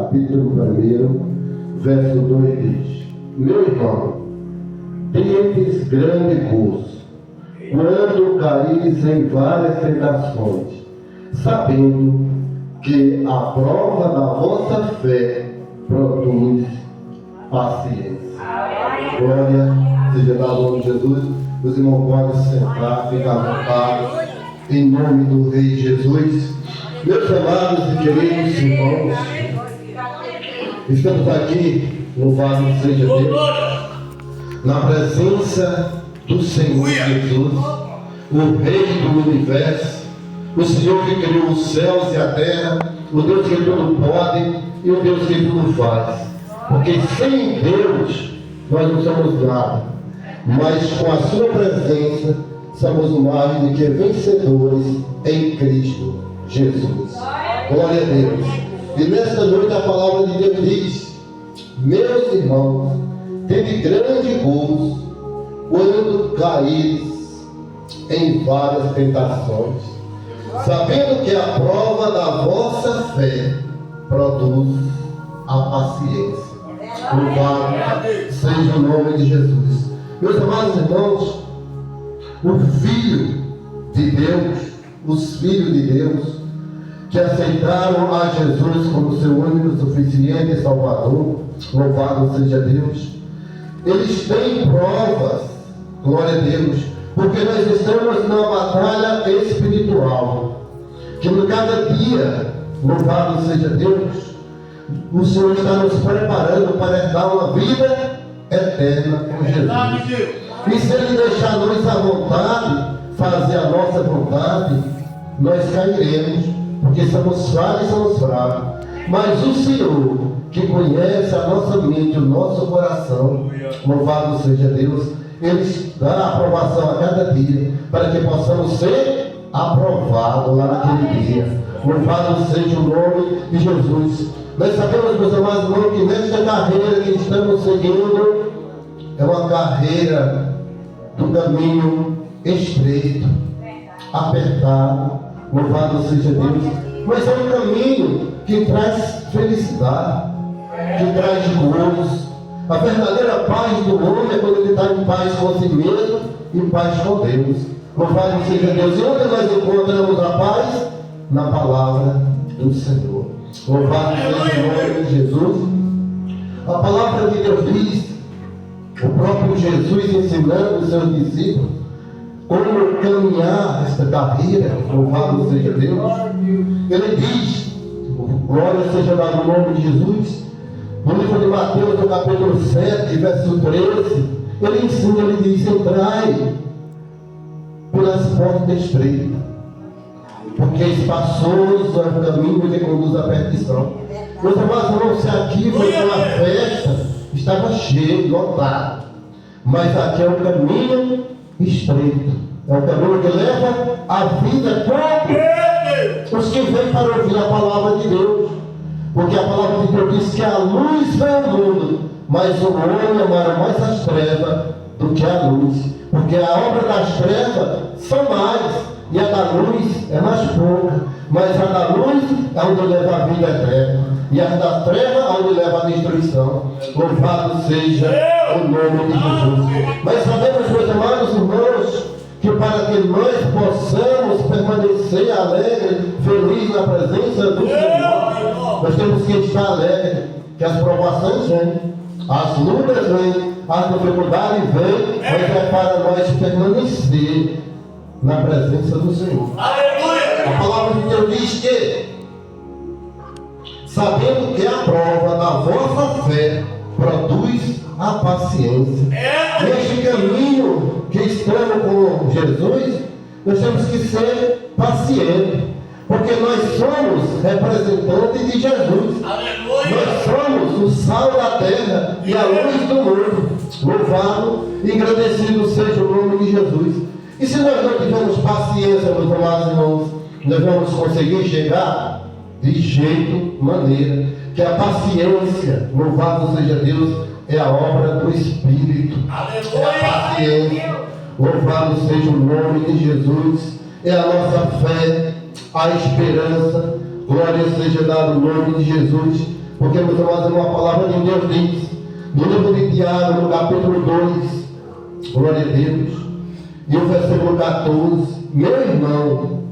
capítulo 1, verso 2 diz: Meu irmão, tendes grande gozo, quando caís em várias tentações, sabendo que a prova da vossa fé produz paciência. Glória seja dada ao nome de Jesus. Os irmãos podem sentar, ficar à vontade, em nome do Rei Jesus. Meus amados e queridos irmãos, estamos aqui, louvado seja Deus, na presença do Senhor Jesus, o Rei do universo, o Senhor que criou os céus e a terra, o Deus que tudo pode e o Deus que tudo faz. Porque sem Deus nós não somos nada, mas com a sua presença somos mais do que vencedores em Cristo Jesus. Glória a Deus. E nesta noite a palavra de Deus diz: meus irmãos, teve grande gozo quando caíres em várias tentações, sabendo que a prova da vossa fé produz a paciência. Louvado seja o nome de Jesus. Meus amados irmãos, o Filho de Deus, os filhos de Deus, que aceitaram a Jesus como seu único, suficiente Salvador, louvado seja Deus, eles têm provas, glória a Deus, porque nós estamos numa batalha espiritual, que no cada dia, louvado seja Deus, o Senhor está nos preparando para dar uma vida eterna com Jesus. E se Ele deixar nós à vontade, fazer a nossa vontade, nós cairemos, porque somos falhos e somos fracos. Mas o Senhor, que conhece a nossa mente, o nosso coração, louvado seja Deus, Ele dá a aprovação a cada dia, para que possamos ser aprovados lá naquele dia. Louvado seja o nome de Jesus. Nós sabemos, meus amados irmãos, que nesta carreira que estamos seguindo é uma carreira do caminho estreito, apertado, louvado seja Deus, mas é um caminho que traz felicidade, que traz gozo. A verdadeira paz do homem é quando ele está em paz com si mesmo e em paz com Deus. Louvado seja Deus. E onde nós encontramos a paz? Na palavra do Senhor. Louvado seja o nome de Jesus. A palavra de Deus diz, o próprio Jesus ensinando os seus discípulos como caminhar esta carreira, louvado seja Deus. Ele diz, glória seja dada no nome de Jesus, no livro de Mateus, no capítulo 7, verso 13, ele ensina, ele diz: entrai pelas portas estreitas, porque espaçoso é o caminho que conduz à perdição. Meus amados irmãos, se aqui foi uma festa, estava cheio, lotado. Mas aqui é um caminho estreito. É um caminho que leva a vida todos os que vêm para ouvir a palavra de Deus. Porque a palavra de Deus diz que a luz vem ao mundo, mas o homem amaram mais as trevas do que a luz. Porque a obra das trevas são mais, e a da luz é mais pouca. Mas a da luz é onde leva a vida eterna, e a da treva é onde leva a destruição. Louvado seja o nome de Jesus. Mas sabemos, meus amados irmãos, que para que nós possamos permanecer alegre, feliz na presença do Senhor, nós temos que estar alegre, que as provações vêm, as lutas vêm, as dificuldades vêm, mas é para nós permanecer na presença do Senhor. Aleluia! A palavra de Deus diz que, sabendo que a prova da vossa fé produz a paciência. Neste caminho que estamos com Jesus, nós temos que ser pacientes, porque nós somos representantes de Jesus. Aleluia. Nós somos o sal da terra e a luz do mundo. Louvado e agradecido seja o nome de Jesus. E se nós não tivermos paciência, meus amados irmãos, nós vamos conseguir chegar de jeito, maneira, que a paciência, louvado seja Deus, é a obra do Espírito. Aleluia. É a paciência, louvado seja o nome de Jesus, é a nossa fé, a esperança, glória seja dada no nome de Jesus. Porque, meus amados, uma palavra de Deus diz, no livro de Tiago, no capítulo 2, glória a Deus, e o versículo 14, meu irmão,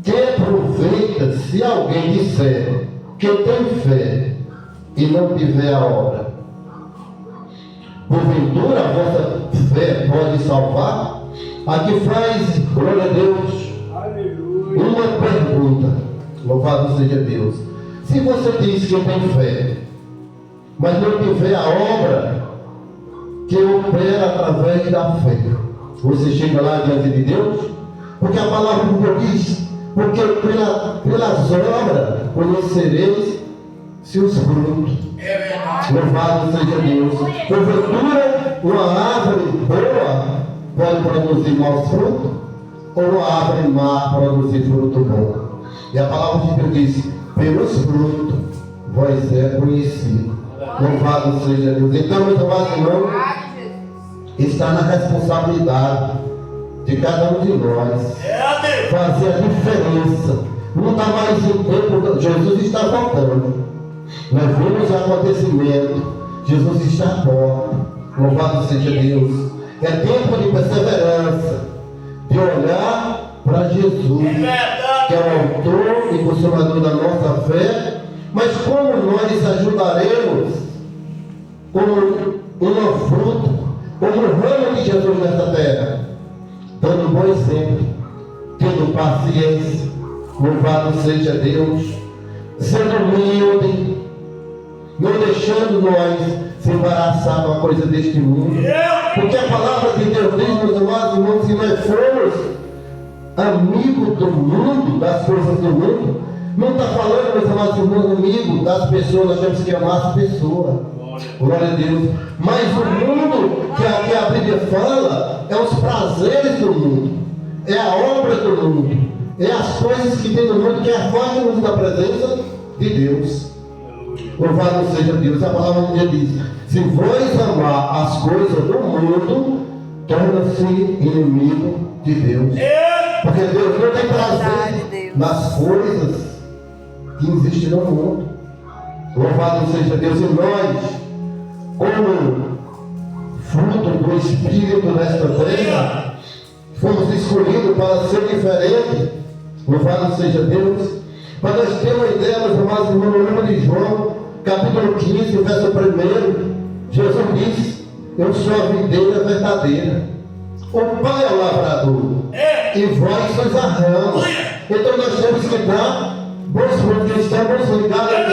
que aproveita se alguém disser que tem fé e não tiver a obra? Porventura a vossa fé pode salvar? Aqui faz, glória a Deus, uma pergunta, louvado seja Deus. Se você diz que tem fé, mas não tiver a obra que opera através da fé, você chega lá diante de Deus? Porque a palavra de Deus diz, porque pelas obras conhecereis seus frutos. Louvado seja Deus. Porventura, uma árvore boa pode produzir maus frutos, ou uma árvore má produzir fruto bom? E a palavra de Deus diz, pelos frutos vós é conhecido. Louvado seja Deus. Então, meus amados irmãos, está na responsabilidade de cada um de nós fazer a diferença. Não está mais em tempo, Jesus está voltando. Nós vimos o acontecimento, Jesus está à porta. Louvado seja Deus. É tempo de perseverança, de olhar para Jesus, que é o autor e consumador da nossa fé. Mas como nós ajudaremos como uma fruta, como um ramo de Jesus nessa terra? Dando um bom exemplo, tendo paciência, louvado seja Deus, sendo humilde, não deixando nós se embaraçar com a coisa deste mundo. Porque a palavra de Deus diz, meus amados irmãos, que nós formos amigos do mundo, das coisas do mundo. Não está falando, meus amados irmãos, amigos das pessoas, nós temos que amar as pessoas. Glória a Deus. Mas o mundo que a Bíblia fala é os prazeres do mundo, é a obra do mundo, é as coisas que tem no mundo que afastam-nos da presença de Deus. Louvado seja Deus. A palavra de Deus diz, se vós amar as coisas do mundo, torna-se inimigo de Deus. Porque Deus não tem prazer nas coisas que existem no mundo. Louvado seja Deus. E nós, como fruto do Espírito nesta terra, fomos escolhidos para ser diferentes. Louvado seja Deus. Para nós termos uma ideia, meus amados irmãos, no livro de João, capítulo 15, verso 1, Jesus diz, eu sou a videira verdadeira, o Pai é o lavrador, e vós sois a rama. Então nós temos que dar bons frutos, que estamos ligados a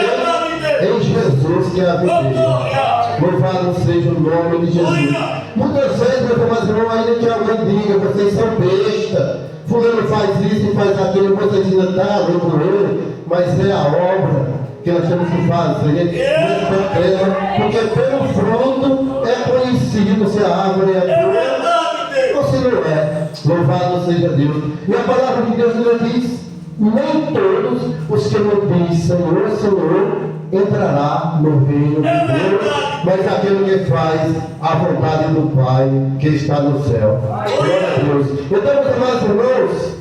Deus em Jesus, que é a videira. Louvado seja o nome de Jesus. Muitas vezes, meus amados irmãos, ainda que alguém diga, vocês são besta, fulano faz isso e faz aquilo, vocês ainda estão com ele, mas é a obra que nós temos que fazer nesta terra, porque pelo fruto é conhecido se a árvore é boa ou se não é. Louvado seja Deus. E a palavra de Deus ainda diz, nem todos os que me dizem Senhor, Senhor, entrará no reino de Deus, mas aquele que faz a vontade do Pai que está no céu. Glória a Deus. Então, meus amados irmãos,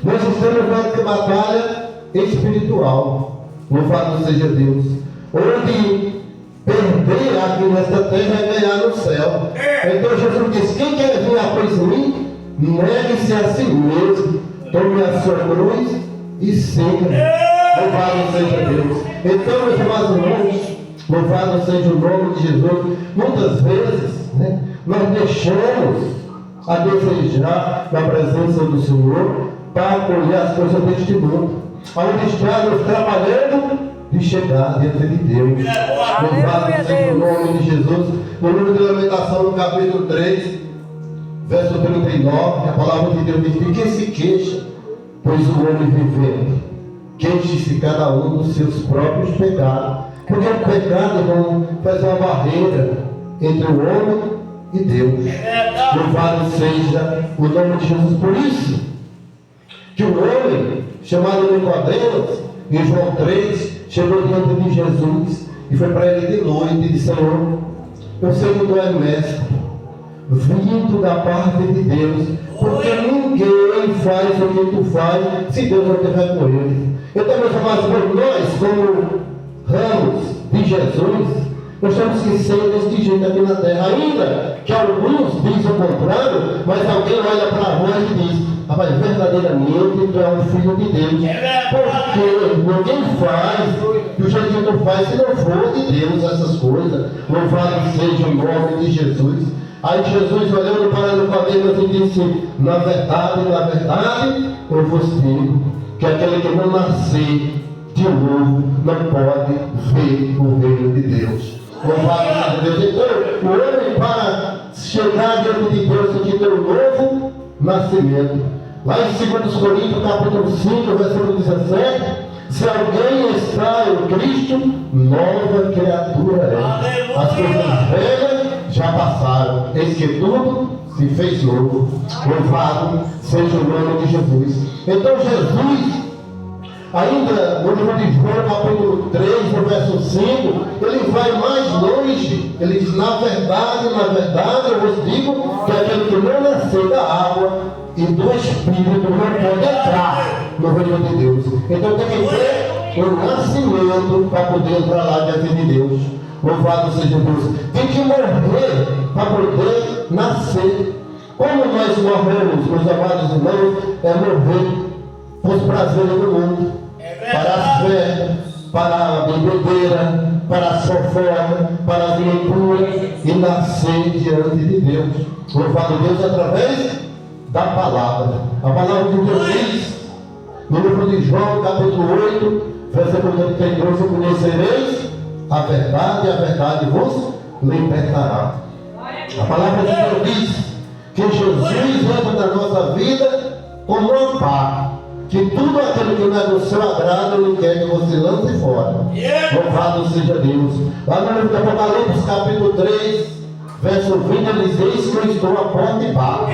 nós estamos numa batalha espiritual. Louvado seja Deus. Onde perder aqui nesta terra é ganhar no céu. Então Jesus disse, quem quer vir após mim, negue-se a si mesmo, tome a sua cruz e siga. Louvado seja Deus. Então, meus amados irmãos, louvado seja o nome de Jesus. Muitas vezes, nós deixamos a desejar na presença do Senhor para acolher as coisas deste mundo, onde estamos trabalhando de chegar diante de Deus. Louvado seja o nome de Jesus. No livro de Lamentação, no capítulo 3, verso 39, a palavra de Deus diz, de quem se queixa, pois o homem vivendo, queixe-se cada um dos seus próprios pecados. Porque o pecado não faz uma barreira entre o homem e Deus. Louvado seja o nome de Jesus. Por isso que o homem chamado Nicodemos, em João 3, chegou diante de Jesus e foi para ele de noite e disse, Senhor, eu sei que tu és mestre, vindo da parte de Deus, porque ninguém faz o que tu faz se Deus não estiver com ele. Então, meus amados, nós, como ramos de Jesus, nós temos que ser desse jeito aqui na terra. Ainda que alguns dizem o contrário, mas alguém olha para nós e diz: rapaz, verdadeiramente tu é um filho de Deus. Porque ninguém faz do jeito que tu faz se não for de Deus essas coisas. Louvado seja o nome de Jesus. Aí Jesus, olhando para Nicodemos e disse: na verdade, eu vos digo que aquele que não nascer de novo não pode ver o reino de Deus. Louvado seja Deus. Então, o homem, para chegar diante de Deus, tem que ter um novo nascimento. Lá em 2 Coríntios, capítulo 5, versículo 17: se alguém está em Cristo, nova criatura é. As coisas velhas já passaram, eis que tudo se fez novo. Louvado seja o nome de Jesus. Então Jesus, ainda no livro de João, capítulo 3, no verso 5, ele vai mais longe. Ele diz: na verdade, eu vos digo que aquele que não nasceu da água e do Espírito não pode entrar no reino de Deus. Então tem que ter um nascimento para poder entrar lá diante de Deus. Louvado seja Deus. Tem que morrer para poder nascer. Como nós morremos, meus amados irmãos, é morrer para os prazeres do mundo, para a fé, para a bebedeira, para a fofoca, para as loucuras, e nascer diante de Deus. Louvado Deus através da palavra. A palavra de Deus diz no livro de João, capítulo 8, versículo 32: conhecereis a verdade vos libertará. A palavra de Deus diz que Jesus entra na nossa vida como uma pá, que tudo aquilo que não é do seu agrado, Ele quer que você lance fora. Louvado seja Deus. Lá no livro de Apocalipse, capítulo 3, verso 20, ele diz: eis que eu estou à porta e bato.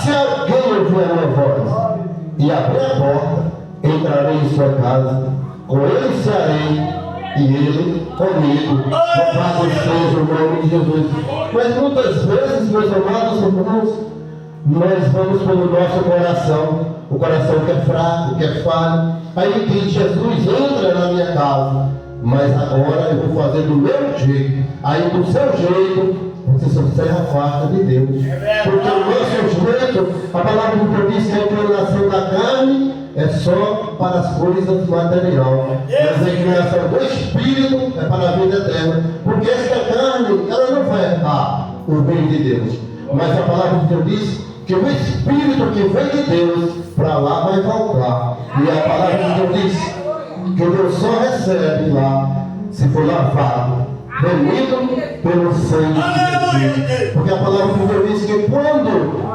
Se alguém ouvir a minha voz e abrir a porta, entrarei em sua casa, com ele cearei e ele comigo. Louvado seja o nome de Jesus. Mas muitas vezes, meus amados irmãos, nós vamos pelo nosso coração. O coração que é fraco, que é falho. Aí diz: Jesus, entra na minha casa, mas agora eu vou fazer do meu jeito. Aí do seu jeito você só se afasta de Deus. Porque o nosso jeito, a palavra de Deus diz que a inclinação da carne é só para as coisas materiais, mas a inclinação do Espírito é para a vida eterna. Porque esta carne, ela não vai herdar o bem de Deus, mas a palavra de Deus diz que o Espírito que vem de Deus para lá vai voltar. E a palavra de Deus diz que Deus só recebe lá se for lavado, remido pelo sangue de Jesus. Porque a palavra de Deus diz que quando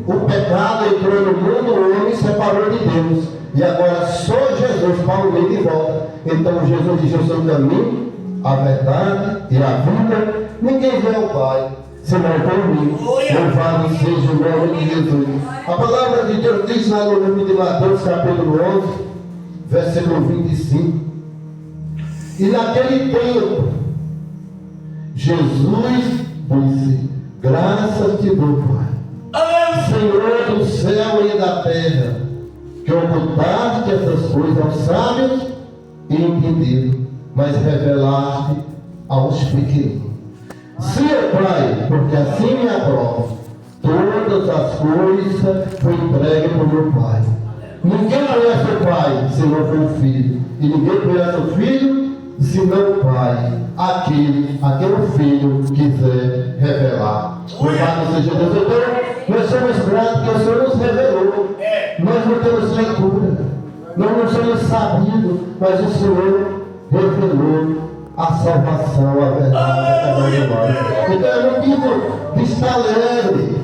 o pecado entrou no mundo, o homem se separou de Deus. E agora só Jesus para unir de volta. Então Jesus diz: eu sou o caminho, a verdade e a vida. Ninguém vê ao Pai senão por mim. Louvado seja o nome de Jesus. A palavra de Deus diz lá no livro de Mateus, capítulo 11, versículo 25: e naquele tempo Jesus disse: graças te dou, Pai, Senhor do céu e da terra, que ocultaste essas coisas aos sábios e entendidos, mas revelaste aos pequeninos. Sim, Pai, porque assim me aprova. Todas as coisas foi entregue por meu Pai. Ninguém conhece o Pai se não for o Filho, e ninguém conhece o Filho senão o Pai, aquele a quem o Filho quiser revelar. Louvado seja Deus. Então, nós somos gratos que o Senhor nos revelou. Nós não temos leitura, nós não somos sabidos, mas o Senhor revelou a salvação, a verdade, a glória. Então é motivo de estar alegre,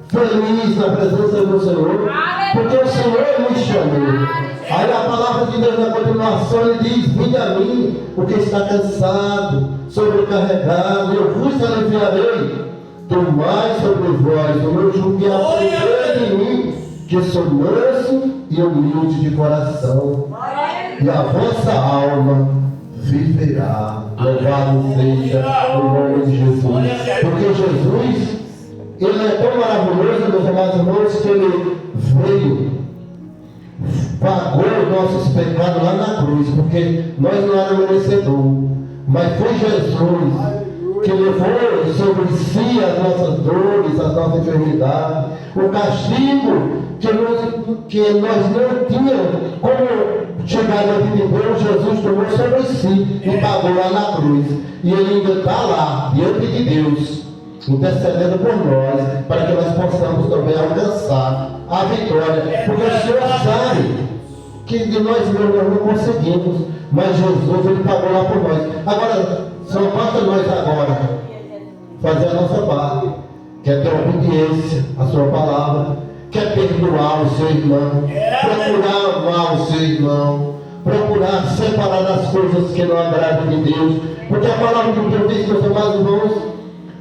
feliz na presença do Senhor, porque o Senhor me chamou. Aí a palavra de Deus na continuação ele diz: vinde a mim, porque está cansado, sobrecarregado, eu vos aliviarei. Tomai sobre vós o meu jugo e aprendei de mim, que sou manso e humilde de coração, e a vossa alma viverá. Louvado seja o nome de Jesus. Porque Jesus, ele é tão maravilhoso, meus amados irmãos, que ele veio pagou os nossos pecados lá na cruz, porque nós não éramos merecedores, mas foi Jesus que levou sobre si as nossas dores, as nossas enfermidades, o castigo que nós não tínhamos como chegar na vida de Deus. Jesus tomou sobre si e pagou lá na cruz, e Ele ainda está lá, diante de Deus, intercedendo por nós, para que nós possamos também alcançar a vitória, porque o Senhor sabe que de nós mesmos não conseguimos, mas Jesus, Ele pagou lá por nós. Agora, só basta nós agora fazer a nossa parte, que é ter obediência à sua palavra, que é perdoar o seu irmão, procurar amar o seu irmão, procurar separar as coisas que não agradam de Deus, porque a palavra de Deus diz, meus amados irmãos,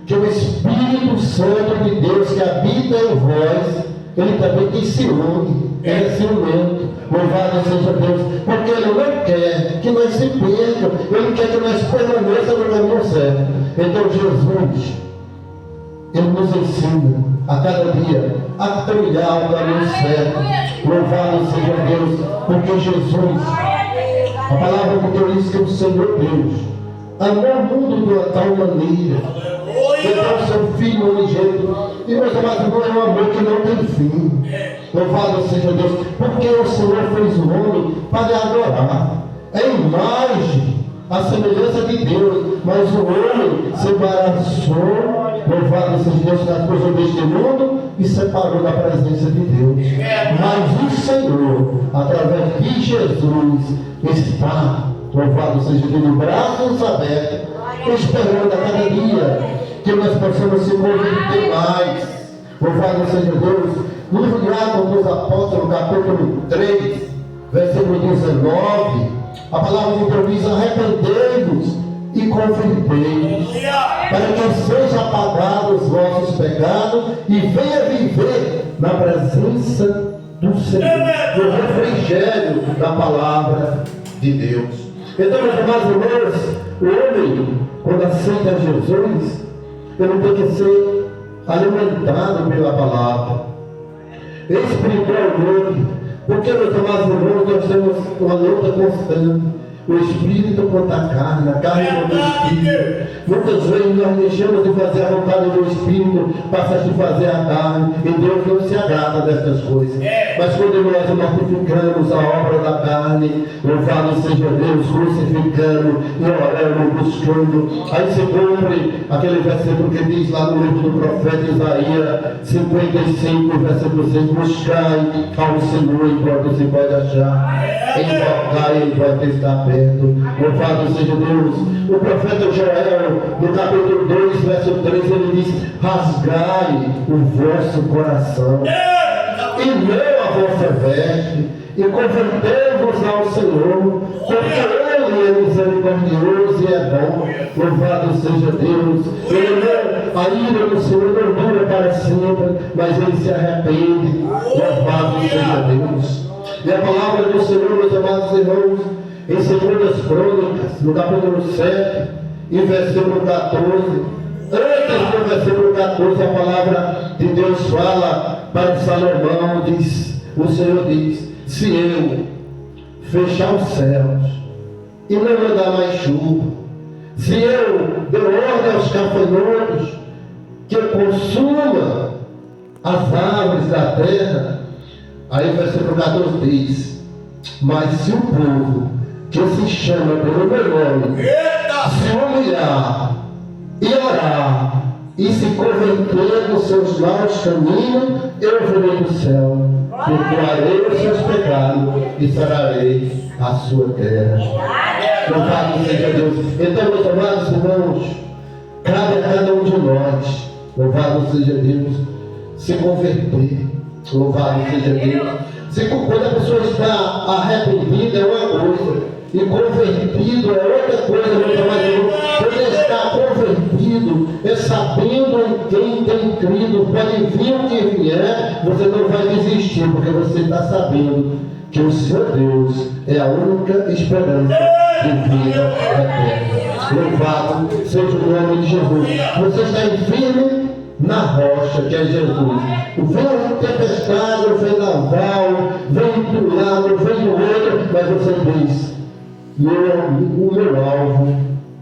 que o Espírito Santo de Deus que habita em vós, Ele também tem ciúme, Ele é ciumento. Louvado seja Deus, porque Ele não quer que nós se percamos, Ele quer que nós permaneçamos no caminho certo. Então Jesus, Ele nos ensina a cada dia a trilhar o caminho certo. Louvado seja Deus, porque Jesus, a palavra de Deus diz que o Senhor Deus amou o mundo de uma tal maneira que deu o seu Filho unigênito. E meus amados irmãos, é um amor que não tem fim. Louvado seja Deus, porque o Senhor fez o homem para lhe adorar. É imagem, a semelhança de Deus, mas o homem se embaraçou, louvado seja Deus, nas coisas deste mundo e separou da presença de Deus. Mas o Senhor, através de Jesus, está, louvado seja Deus, de braços abertos, esperando a cada dia que nós possamos se converter mais. Louvado seja Deus. No livro de Atos dos Apóstolos, capítulo 3, versículo 19, a palavra de Deus diz: arrependei-vos e convertei-vos, para que seja apagado os vossos pecados e venha viver na presença do Senhor, no refrigério da palavra de Deus. Então, meus amados irmãos, o homem, quando aceita Jesus, ele tem que ser alimentado pela palavra, espiritualmente, porque, meus amados irmãos, nós temos uma luta constante, o espírito contra a carne contra o espírito. Muitas vezes nós deixamos de fazer a vontade do espírito, passamos de fazer a carne, e Deus não se agrada dessas coisas. Mas quando nós mortificamos a obra da carne, louvado seja Deus, crucificando e orando, buscando, aí se cumpre aquele versículo que diz lá no livro do profeta Isaías 55, versículo 6: buscai ao Senhor enquanto se pode achar, invocai enquanto está perto. Louvado seja Deus. O profeta Joel, no capítulo 2, verso 3, ele diz: rasgai o vosso coração e não a vossa veste, e convertei-vos ao Senhor, porque Ele é misericordioso e é bom. Louvado seja Deus. A ira do Senhor não dura para sempre, mas Ele se arrepende. Louvado seja Deus. E a palavra do Senhor, meus amados irmãos, em 2 Crônicas, no capítulo 7, e versículo 14, antes do versículo 14, a palavra de Deus fala para Salomão, o Senhor diz: se eu fechar os céus e não mandar mais chuva, se eu der ordem aos gafanhotos que consuma as árvores da terra, aí o versículo 14 diz: mas se o povo que se chama pelo meu nome se humilhar e orar e se converter dos seus maus caminhos, eu virei do céu, perdoarei os seus pecados e sararei a sua terra. Louvado seja Deus. Então, meus amados irmãos, cabe a cada um de nós, louvado seja Deus, se converter. Louvado seja Deus. Quando a pessoa está arrependida é uma coisa, e convertido é outra coisa, meus amados irmãos. Quando ele está convertido, é sabendo em quem tem crido, pode vir o que vier, você não vai desistir, porque você está sabendo que o seu Deus é a única esperança de vida eterna. Louvado seja o nome de Jesus. Você está firme na rocha, que é Jesus. Vem tempestade, vem naval, vem do lado, vem do outro, mas você diz: o meu alvo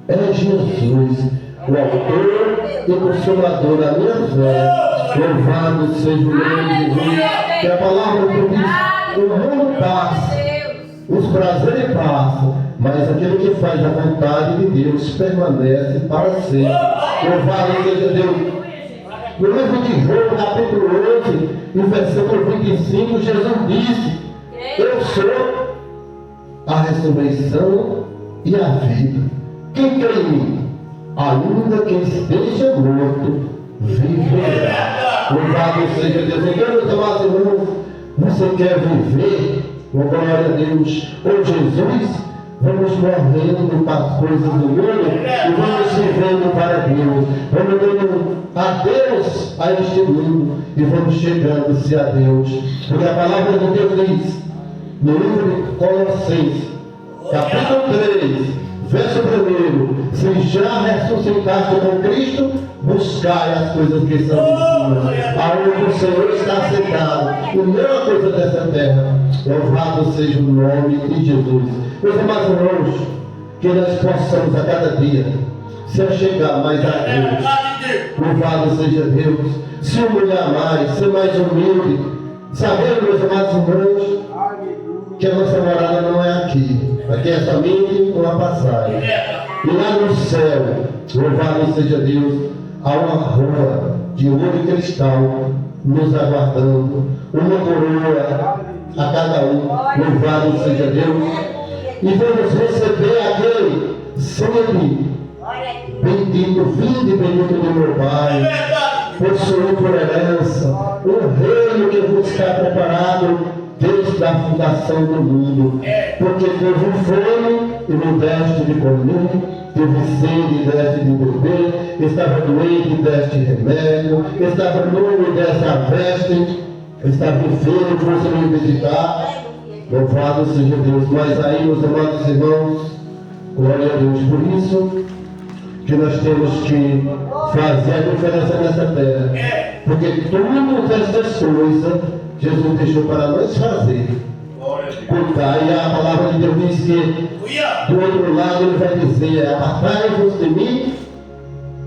é Jesus, o autor e consumador da minha fé. Louvado seja o nome de Deus. Que a palavra que diz: o mundo passa, os prazeres passam, mas aquele que faz a vontade de Deus permanece para sempre. Louvado seja Deus. No livro de João, capítulo 11, no versículo 25, Jesus disse: eu sou a ressurreição e a vida. Quem crê em mim, ainda que esteja morto, viverá. Louvado seja Deus. Então, meus amados irmãos, você quer viver? Glória a Deus. Ou Jesus, vamos morrendo para as coisas do mundo e vamos vivendo para Deus. Vamos dando adeus a este mundo e vamos chegando-se a Deus. Porque a palavra de Deus diz, no livro de Colossenses, capítulo 3, verso 1: se já ressuscitaste com Cristo, buscai as coisas que são de cima, aonde o Senhor está sentado, e não a coisa dessa terra. Louvado seja o nome de Jesus. Meus amados irmãos, que nós possamos a cada dia se achegar mais a Deus. Louvado seja Deus. Se humilhar mais, ser mais humilde. Sabendo, meus amados irmãos, que a nossa morada não é aqui. Aqui é somente uma passagem. E lá no céu, louvado seja Deus, há uma rua de ouro e cristal nos aguardando. Uma coroa a cada um. Louvado seja Deus. E vamos receber aquele sempre bendito, vinde bendito do meu Pai, possuir por herança um reino que vos está preparado desde a fundação do mundo. Porque teve fome e não deste de comer, teve sede e deste de beber, estava doente e deste remédio, estava nu e deste a veste, estava enfermo e fosse me visitar. Louvado seja Deus. Mas aí, meus amados irmãos, glória a Deus. Por isso que nós temos que fazer a diferença nessa terra. Porque todas essas coisas Jesus deixou para nós fazer. Cuidar. E a palavra de Deus diz que do outro lado ele vai dizer: apartai-vos de mim,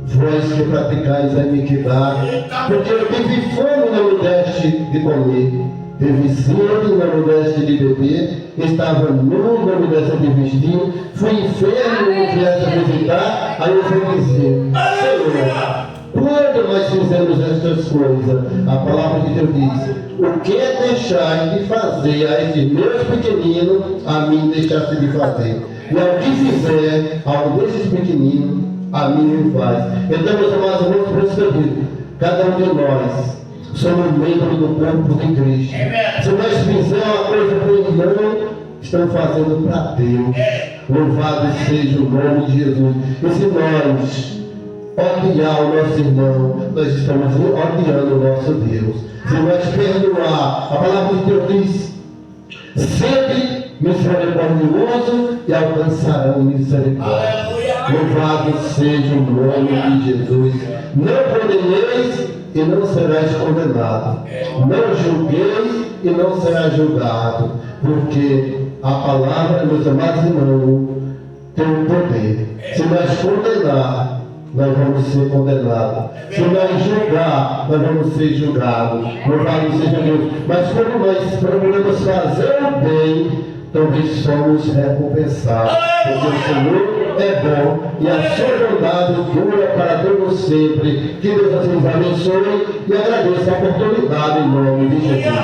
vós que praticais a iniquidade. Porque eu tive fome e não me deste de comer, teve sede e não me deste de beber, estava nu, não me deste de vestir, fui enfermo e não me vieste visitar. Aí eu vou dizer: Senhor, quando nós fizemos estas coisas, a palavra de Deus diz: o que deixaste de fazer a estes meus pequeninos, a mim deixaste de fazer. E ao que fizer a um desses pequeninos, a mim me faz. Então, meus amados irmãos, por isso que eu digo, cada um de nós somos membros do corpo de Cristo. Se nós fizermos uma coisa para o irmão, estamos fazendo para Deus. Louvado seja o nome de Jesus. E se nós odiar o nosso irmão, nós estamos odiando o nosso Deus. Se nós perdoar, a palavra de Deus diz: sempre misericordioso e alcançarão misericórdia. Louvado seja o nome de Jesus. Não condeneis e não serás condenado. Não julgueis e não serás julgado. Porque a palavra, meus amados irmãos, tem o poder. Se nós condenar, nós vamos ser condenados. Se nós julgar, nós vamos ser julgados. Louvado seja Deus. Mas quando nós procuramos fazer o bem, também somos recompensados. Porque o Senhor é bom e a sua bondade dura para todos sempre. Que Deus nos abençoe e agradeça a oportunidade em nome de Jesus.